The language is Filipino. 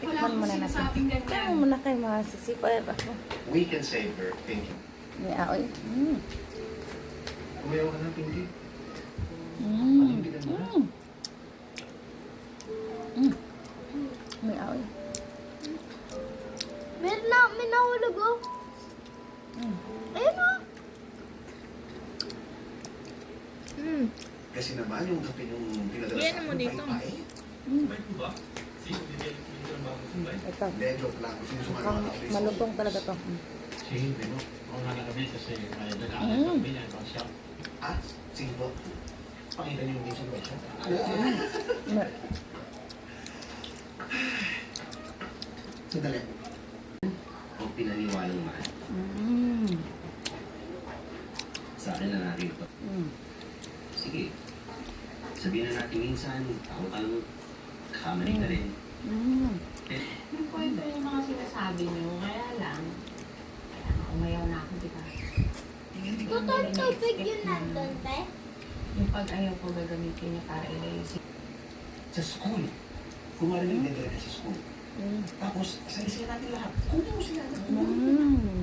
Tikman muna natin. Tikman muna kayo mga sisipay ako. We can save her, Pinky. May aoy. Kumayaw ka na, Pinky. May aoy. May nahulog oh. Ayun oh. Kasi naman yung pinadala Yan sa mo akin, dito. pay-pay. Ito. Hindi, joke lang. Kung sino sumama na ako. Malutong talaga to. Ah, sige po. Pakita niyo yung mission ba siya? Sandali. Ang pinaniwalang man. Sa akin na natin ito. Sige. Sabihin na natin minsan, ako ka lang, kamali ka rin. Yung kwento yung mga sinasabi niyo, kaya lang, umayaw na ako, di ba? Tutol tubig yun nandun, te. Yung pag-ayaw ko gagamitin niya para ilayusin. Sa school. Kung marinig na ka sa school. Tapos, sa natin lahat. Kung mo sila.